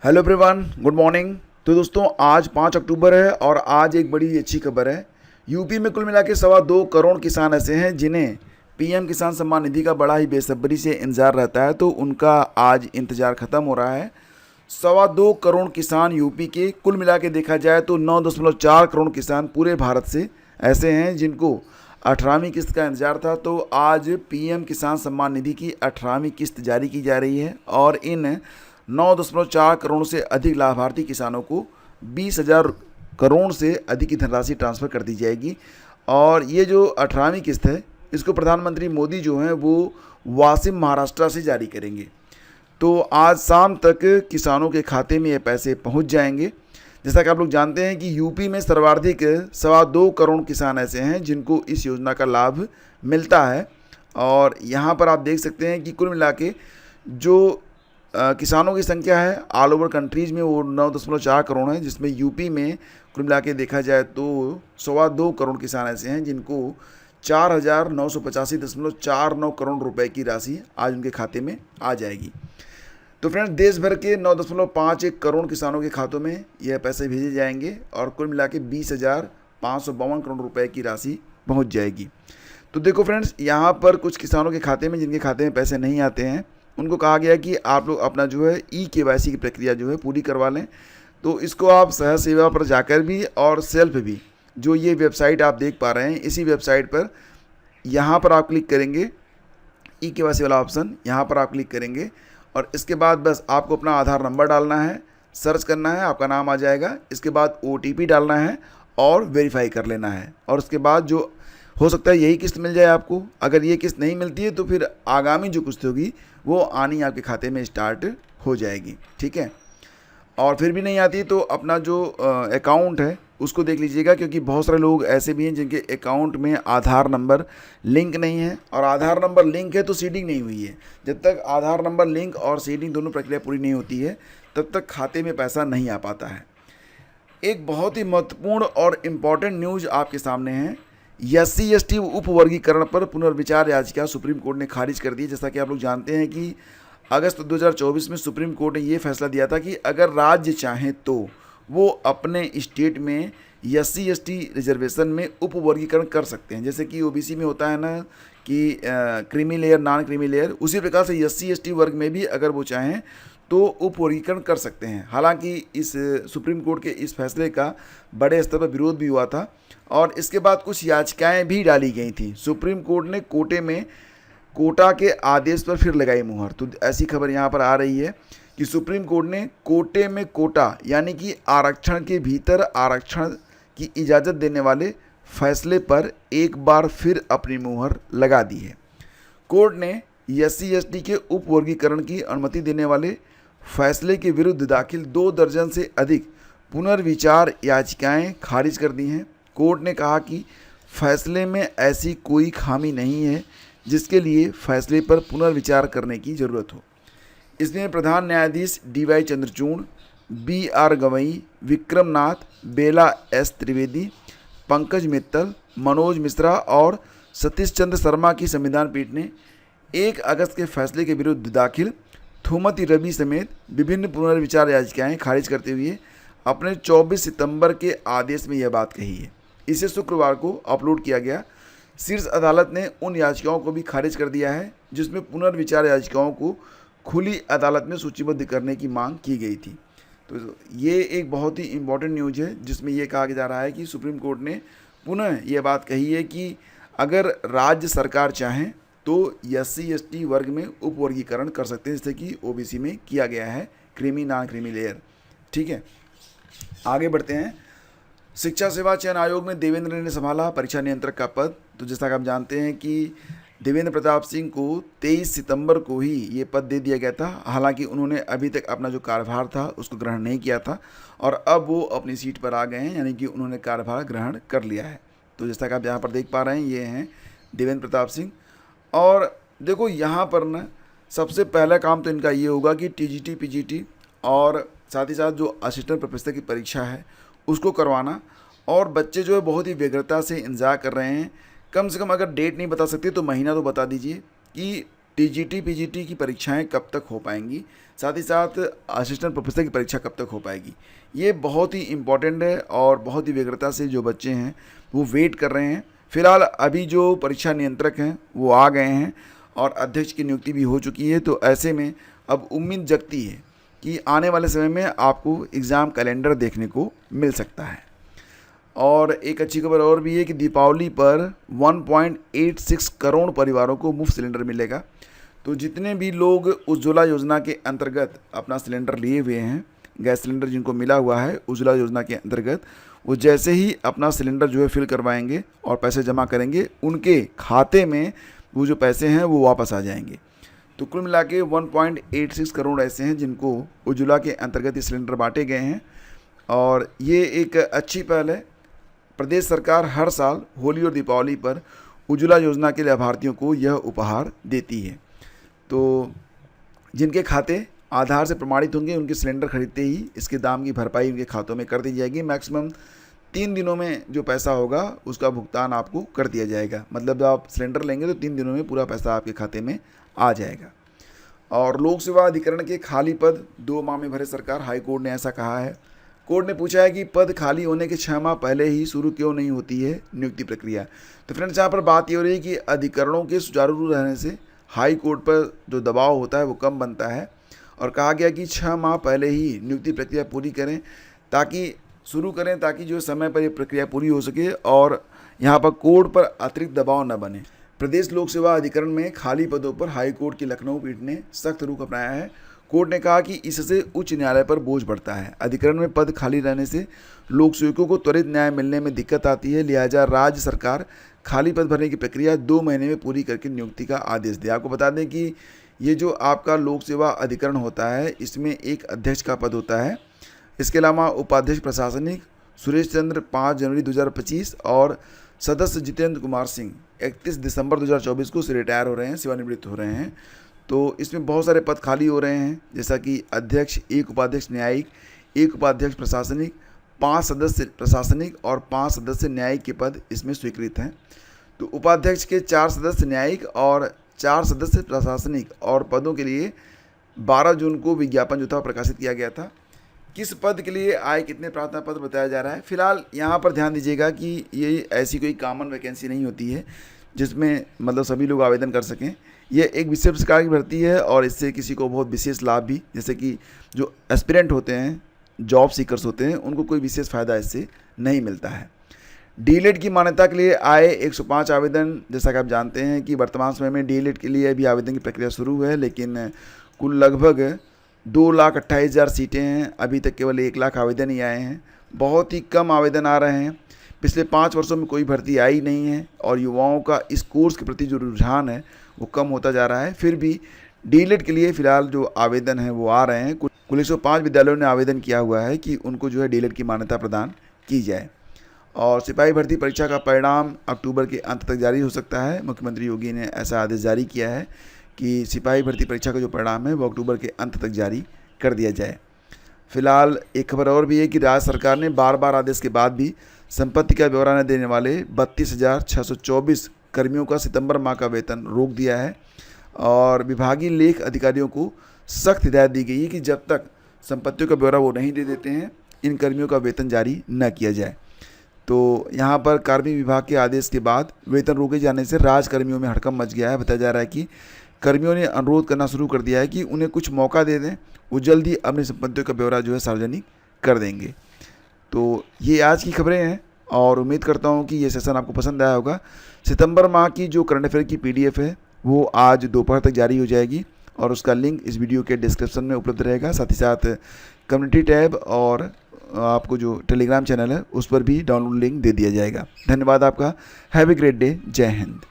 Hello everyone, good morning. तो दोस्तों, आज 5 अक्टूबर है और आज एक बड़ी अच्छी खबर है। यूपी में कुल मिला के 2.25 करोड़ किसान ऐसे हैं जिन्हें पीएम किसान सम्मान निधि का बड़ा ही बेसब्री से इंतजार रहता है। तो उनका आज इंतजार ख़त्म हो रहा है। 2.25 करोड़ किसान यूपी के, कुल मिला के देखा जाए तो 9.4 करोड़ किसान पूरे भारत से ऐसे हैं जिनको 18वीं किस्त का इंतजार था। तो आज पीएम किसान सम्मान निधि की 18वीं किस्त जारी की जा रही है और इन 9.4 करोड़ से अधिक लाभार्थी किसानों को 20,000 करोड़ से अधिक की धनराशि ट्रांसफ़र कर दी जाएगी। और ये जो 18वीं किस्त है, इसको प्रधानमंत्री मोदी जो हैं वो वाशिम, महाराष्ट्र से जारी करेंगे। तो आज शाम तक किसानों के खाते में ये पैसे पहुंच जाएंगे। जैसा कि आप लोग जानते हैं कि यूपी में सर्वाधिक 2.25 करोड़ किसान ऐसे हैं जिनको इस योजना का लाभ मिलता है। और यहाँ पर आप देख सकते हैं कि कुल मिला के जो किसानों की संख्या है ऑल ओवर कंट्रीज में वो 9.4 करोड़ है, जिसमें यूपी में कुल मिला के देखा जाए तो 2.25 करोड़ किसान ऐसे हैं जिनको 4,985.49 करोड़ रुपए की राशि आज उनके खाते में आ जाएगी। तो फ्रेंड्स, देश भर के 9.51 करोड़ किसानों के खातों में यह पैसे भेजे जाएंगे और कुल मिला के 20,552 करोड़ रुपए की राशि पहुंच जाएगी। तो देखो फ्रेंड्स, यहाँ पर कुछ किसानों के खाते में, जिनके खाते में पैसे नहीं आते हैं, उनको कहा गया कि आप लोग अपना जो है KYC की प्रक्रिया जो है पूरी करवा लें। तो इसको आप सहज सेवा पर जाकर भी और सेल्फ भी, जो ये वेबसाइट आप देख पा रहे हैं, इसी वेबसाइट पर यहाँ पर आप क्लिक करेंगे, KYC वाला ऑप्शन यहाँ पर आप क्लिक करेंगे और इसके बाद बस आपको अपना आधार नंबर डालना है, सर्च करना है, आपका नाम आ जाएगा। इसके बाद OTP डालना है और वेरीफाई कर लेना है। और उसके बाद जो हो सकता है यही किस्त मिल जाए आपको। अगर ये किस्त नहीं मिलती है तो फिर आगामी जो किस्त होगी वो आनी आपके खाते में स्टार्ट हो जाएगी, ठीक है। और फिर भी नहीं आती तो अपना जो अकाउंट है उसको देख लीजिएगा, क्योंकि बहुत सारे लोग ऐसे भी हैं जिनके अकाउंट में आधार नंबर लिंक नहीं है। और आधार नंबर लिंक है तो सीडिंग नहीं हुई है। जब तक आधार नंबर लिंक और सीडिंग दोनों प्रक्रिया पूरी नहीं होती है तब तक खाते में पैसा नहीं आ पाता है। एक बहुत ही महत्वपूर्ण और इम्पॉर्टेंट न्यूज़ आपके सामने है। SC/ST उप वर्गीकरण पर पुनर्विचार याचिका सुप्रीम कोर्ट ने खारिज कर दी। जैसा कि आप लोग जानते हैं कि अगस्त 2024 में सुप्रीम कोर्ट ने ये फैसला दिया था कि अगर राज्य चाहें तो वो अपने स्टेट में SC/ST रिजर्वेशन में उप वर्गीकरण कर सकते हैं। जैसे कि OBC में होता है ना कि creamy layer, non creamy layer, उसी प्रकार से SC/ST वर्ग में भी अगर वो चाहें तो उप वर्गीकरण कर सकते हैं। हालांकि इस सुप्रीम कोर्ट के इस फैसले का बड़े स्तर पर विरोध भी हुआ था और इसके बाद कुछ याचिकाएं भी डाली गई थी। सुप्रीम कोर्ट ने कोटा के आदेश पर फिर लगाई मुहर। तो ऐसी खबर यहाँ पर आ रही है कि सुप्रीम कोर्ट ने कोटे में कोटा यानी कि आरक्षण के भीतर आरक्षण की इजाज़त देने वाले फैसले पर एक बार फिर अपनी मुहर लगा दी है। कोर्ट ने SC/ST के उप वर्गीकरण की अनुमति देने वाले फैसले के विरुद्ध दाखिल 2 दर्जन से अधिक पुनर्विचार याचिकाएं खारिज कर दी हैं। कोर्ट ने कहा कि फैसले में ऐसी कोई खामी नहीं है जिसके लिए फैसले पर पुनर्विचार करने की ज़रूरत हो। इसमें प्रधान न्यायाधीश DY चंद्रचूड़, BR गवई, विक्रम नाथ, बेला S त्रिवेदी, पंकज मित्तल, मनोज मिश्रा और सतीश चंद्र शर्मा की संविधान पीठ ने 1 अगस्त के फैसले के विरुद्ध दाखिल थुमति रवि समेत विभिन्न पुनर्विचार याचिकाएं खारिज करते हुए अपने 24 सितंबर के आदेश में यह बात कही है। इसे शुक्रवार को अपलोड किया गया। शीर्ष अदालत ने उन याचिकाओं को भी खारिज कर दिया है जिसमें पुनर्विचार याचिकाओं को खुली अदालत में सूचीबद्ध करने की मांग की गई थी। तो ये एक बहुत ही इम्पोर्टेंट न्यूज़ है जिसमें यह कहा जा रहा है कि सुप्रीम कोर्ट ने पुनः ये बात कही है कि अगर राज्य सरकार चाहें तो SC/ST वर्ग में उप वर्गीकरण कर सकते हैं, जैसे कि OBC में किया गया है, क्रीमी नॉन क्रीमी लेयर, ठीक है। आगे बढ़ते हैं। शिक्षा सेवा चयन आयोग में देवेंद्र ने संभाला परीक्षा नियंत्रक का पद। तो जैसा कि आप जानते हैं कि देवेंद्र प्रताप सिंह को 23 सितंबर को ही ये पद दे दिया गया था। हालांकि उन्होंने अभी तक अपना जो कार्यभार था उसको ग्रहण नहीं किया था और अब वो अपनी सीट पर आ गए हैं, यानी कि उन्होंने कार्यभार ग्रहण कर लिया है। तो जैसा कि आप यहाँ पर देख पा रहे हैं, ये हैं देवेंद्र प्रताप सिंह। और देखो यहाँ पर ना सबसे पहला काम तो इनका ये होगा कि TGT PGT और साथ ही साथ जो असिस्टेंट प्रोफेसर की परीक्षा है उसको करवाना। और बच्चे जो है बहुत ही व्यग्रता से इंतज़ार कर रहे हैं। कम से कम अगर डेट नहीं बता सकते तो महीना तो बता दीजिए कि टीजीटी पीजीटी की परीक्षाएं कब तक हो पाएंगी, साथ ही साथ असिस्टेंट प्रोफेसर की परीक्षा कब तक हो पाएगी। ये बहुत ही इम्पॉर्टेंट है और बहुत ही व्यग्रता से जो बच्चे हैं वो वेट कर रहे हैं। फिलहाल अभी जो परीक्षा नियंत्रक हैं वो आ गए हैं और अध्यक्ष की नियुक्ति भी हो चुकी है, तो ऐसे में अब उम्मीद जगती है कि आने वाले समय में आपको एग्ज़ाम कैलेंडर देखने को मिल सकता है। और एक अच्छी खबर और भी है कि दीपावली पर 1.86 करोड़ परिवारों को मुफ्त सिलेंडर मिलेगा। तो जितने भी लोग उज्ज्वला योजना के अंतर्गत अपना सिलेंडर लिए हुए हैं, गैस सिलेंडर जिनको मिला हुआ है उज्ज्वला योजना के अंतर्गत, वो जैसे ही अपना सिलेंडर जो है फिल करवाएंगे और पैसे जमा करेंगे, उनके खाते में वो जो पैसे हैं वो वापस आ जाएंगे। तो कुल मिला के 1.86 करोड़ ऐसे हैं जिनको उज्ज्वला के अंतर्गत ये सिलेंडर बांटे गए हैं और ये एक अच्छी पहल है। प्रदेश सरकार हर साल होली और दीपावली पर उज्ज्वला योजना के लाभार्थियों को यह उपहार देती है। तो जिनके खाते आधार से प्रमाणित होंगे उनके सिलेंडर खरीदते ही इसके दाम की भरपाई उनके खातों में कर दी जाएगी। मैक्सिमम 3 दिनों में जो पैसा होगा उसका भुगतान आपको कर दिया जाएगा। मतलब आप सिलेंडर लेंगे तो 3 दिनों में पूरा पैसा आपके खाते में आ जाएगा। और लोक सेवा अधिकरण के खाली पद 2 माह में भरे सरकार, हाई कोर्ट ने ऐसा कहा है। कोर्ट ने पूछा है कि पद खाली होने के 6 माह पहले ही शुरू क्यों नहीं होती है नियुक्ति प्रक्रिया। तो फ्रेंड्स, यहाँ पर बात ये हो रही है कि अधिकरणों के सुचारू रहने से हाई कोर्ट पर जो दबाव होता है वो कम बनता है और कहा गया कि 6 माह पहले ही नियुक्ति प्रक्रिया पूरी करें, ताकि जो समय पर ये प्रक्रिया पूरी हो सके और यहाँ पर कोर्ट पर अतिरिक्त दबाव न बने। प्रदेश लोक सेवा अधिकरण में खाली पदों पर हाई कोर्ट की लखनऊ पीठ ने सख्त रुख अपनाया है। कोर्ट ने कहा कि इससे उच्च न्यायालय पर बोझ बढ़ता है। अधिकरण में पद खाली रहने से लोक सेवकों को त्वरित न्याय मिलने में दिक्कत आती है, लिहाजा राज्य सरकार खाली पद भरने की प्रक्रिया 2 महीने में पूरी करके नियुक्ति का आदेश दे। आपको बता दें कि ये जो आपका लोक सेवा अधिकरण होता है इसमें एक अध्यक्ष का पद होता है। इसके अलावा उपाध्यक्ष प्रशासनिक सुरेश चंद्र 5 जनवरी 2025 और सदस्य जितेंद्र कुमार सिंह 31 दिसंबर 2024 को से रिटायर हो रहे हैं, सेवानिवृत्त हो रहे हैं। तो इसमें बहुत सारे पद खाली हो रहे हैं, जैसा कि अध्यक्ष, 1 उपाध्यक्ष न्यायिक, 1 उपाध्यक्ष प्रशासनिक, 5 सदस्य प्रशासनिक और 5 सदस्य न्यायिक के पद इसमें स्वीकृत हैं। तो उपाध्यक्ष के 4 सदस्य न्यायिक और 4 सदस्य प्रशासनिक और पदों के लिए 12 जून को विज्ञापन जो था प्रकाशित किया गया था। किस पद के लिए आए कितने प्रार्थना पत्र बताया जा रहा है। फिलहाल यहाँ पर ध्यान दीजिएगा कि ये ऐसी कोई कॉमन वैकेंसी नहीं होती है जिसमें मतलब सभी लोग आवेदन कर सकें। ये एक विशेष प्रकार की भर्ती है और इससे किसी को बहुत विशेष लाभ भी, जैसे कि जो एस्पिरेंट होते हैं, जॉब सीकर्स होते हैं, उनको कोई विशेष फ़ायदा इससे नहीं मिलता है। डीएलएड की मान्यता के लिए आए 105 आवेदन। जैसा कि आप जानते हैं कि वर्तमान समय में डीएलएड के लिए अभी आवेदन की प्रक्रिया शुरू है, लेकिन कुल लगभग 2,28,000 सीटें हैं। अभी तक केवल 1 लाख आवेदन ही आए हैं। बहुत ही कम आवेदन आ रहे हैं। पिछले 5 वर्षों में कोई भर्ती आई नहीं है और युवाओं का इस कोर्स के प्रति जो रुझान है वो कम होता जा रहा है। फिर भी डीएलएड के लिए फ़िलहाल जो आवेदन है वो आ रहे हैं। कुल 105 विद्यालयों ने आवेदन किया हुआ है कि उनको जो है डीएलएड की मान्यता प्रदान की जाए। और सिपाही भर्ती परीक्षा का परिणाम अक्टूबर के अंत तक जारी हो सकता है। मुख्यमंत्री योगी ने ऐसा आदेश जारी किया है कि सिपाही भर्ती परीक्षा का जो परिणाम है वो अक्टूबर के अंत तक जारी कर दिया जाए। फिलहाल एक खबर और भी है कि राज्य सरकार ने बार आदेश के बाद भी संपत्ति का ब्यौरा न देने वाले 32,624 कर्मियों का सितंबर माह का वेतन रोक दिया है और विभागीय लेख अधिकारियों को सख्त हिदायत दी गई है कि जब तक संपत्तियों का ब्यौरा वो नहीं दे देते हैं, इन कर्मियों का वेतन जारी न किया जाए। तो यहाँ पर कार्मिक विभाग के आदेश के बाद वेतन रोके जाने से राजकर्मियों में हड़कंप मच गया है। बताया जा रहा है कि कर्मियों ने अनुरोध करना शुरू कर दिया है कि उन्हें कुछ मौका दे दें, वो जल्द ही अपनी संपत्तियों का ब्यौरा जो है सार्वजनिक कर देंगे। तो ये आज की खबरें हैं और उम्मीद करता हूँ कि ये सेशन आपको पसंद आया होगा। सितंबर माह की जो करंट अफेयर की PDF है वो आज दोपहर तक जारी हो जाएगी और उसका लिंक इस वीडियो के डिस्क्रिप्शन में उपलब्ध रहेगा। साथ ही साथ कम्युनिटी टैब और आपको जो टेलीग्राम चैनल है उस पर भी डाउनलोड लिंक दे दिया जाएगा। धन्यवाद आपका। Have a great day. जय हिंद।